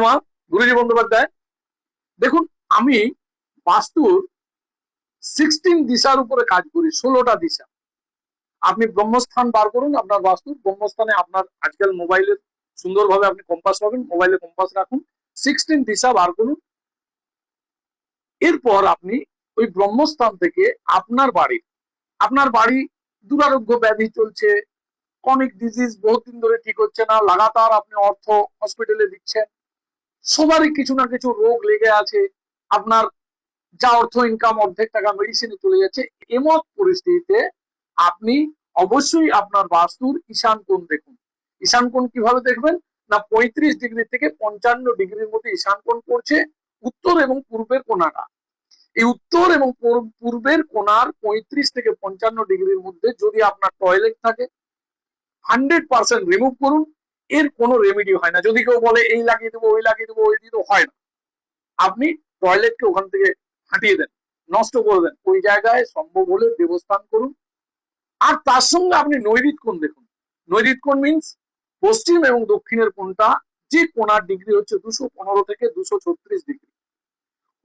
মা গুরুজি বন্দ্যোপাধ্যায়। দেখুন, আমি বাস্তুর 16 দিশার উপরে কাজ করি, 16টা দিশা। আপনি ব্রহ্মস্থান বার করুন, আপনার বাস্তুর ব্রহ্মস্থানে আপনার আজকাল মোবাইলে সুন্দরভাবে আপনি কম্পাস পাবেন, মোবাইলে কম্পাস রাখুন, 16 দিশা বার করুন। এরপর আপনি ওই ব্রহ্মস্থান থেকে আপনার বাড়ি দুরারোগ্য ব্যাধি চলছে, ক্রনিক ডিজিজ বহুদিন ধরে ঠিক হচ্ছে না, লাগাতার আপনি অর্থ হসপিটালে দিচ্ছেন, সবারই কিছু না কিছু রোগ লেগে আছে, আপনার যা অর্থ ইনকাম অর্ধেক টাকা মেডিসিনে চলে যাচ্ছে, এমত পরিস্থিতিতে আপনি অবশ্যই আপনার বাস্তুর ঈশান কোণ দেখুন। ঈশান কোণ কিভাবে দেখবেন না, 35 ডিগ্রি থেকে 55 ডিগ্রির মধ্যে ঈশান কোণ পড়ছে উত্তর এবং পূর্বের কোণাটা। এই উত্তর এবং পূর্বের কোণার 35 থেকে 55 ডিগ্রির মধ্যে যদি আপনার টয়লেট থাকে 100% রিমুভ করুন। এর কোনো রেমেডি হয় না। যদি কেউ বলে এই লাগিয়ে দেবো, ওই লাগিয়ে দেবো, ওই দিয়ে দেবো, হয় না। আপনি টয়লেটকে ওখান থেকে হাঁটিয়ে দেন, নষ্ট করে দেন, ওই জায়গায় সম্ভব হলে দেবস্থান করুন। আর তার সঙ্গে আপনি নৈরিত কোণ দেখুন। নৈরিত কোণ মিনস পশ্চিম এবং দক্ষিণের কোণটা, যে কোণার ডিগ্রি হচ্ছে 215 থেকে 236 ডিগ্রি।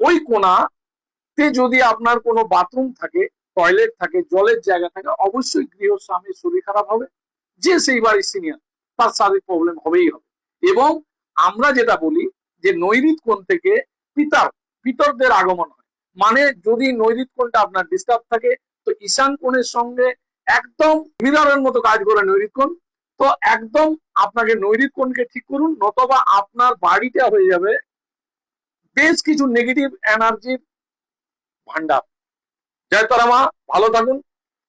ওই কোণাতে যদি আপনার কোনো বাথরুম থাকে, টয়লেট থাকে, জলের জায়গা থাকে, অবশ্যই গৃহস্বামীর শরীর খারাপ হবে, যে সেই বাড়ির সিনিয়র, তার শারীরিক প্রবলেম হবেই হবে। এবং আমরা যেটা বলি যে নৈরিত কোণ থেকে পিতরদের আগমন হয়, মানে যদি নৈরিত কোণটা আপনার ডিস্টার্ব থাকে, তো ঈশান কোণের সঙ্গে একদম মিররের মতো কাজ করে নৈরিত কোণ। তো একদম আপনাকে নৈরিত কোণকে ঠিক করুন, নতবা আপনার বাড়িটা হয়ে যাবে বেশ কিছু নেগেটিভ এনার্জির ভান্ডার। জয় তারা মা, ভালো থাকুন।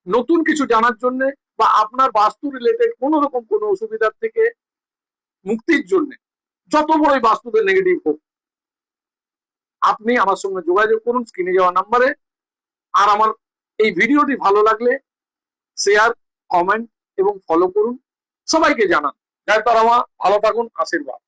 নতুন কিছু জানার জন্য বা আপনার বাস্তু রিলেটেড কোন রকম কোনো অসুবিধার থেকে মুক্তির জন্য, যত বড়ই বাস্তুতে নেগেটিভ হোক, আপনি আমার সঙ্গে যোগাযোগ করুন স্ক্রিনে যাওয়া নাম্বারে। আর আমার এই ভিডিওটি ভালো লাগলে শেয়ার, কমেন্ট এবং ফলো করুন, সবাইকে জানান। জয় তারা মা, ভালো থাকুন, আশীর্বাদ।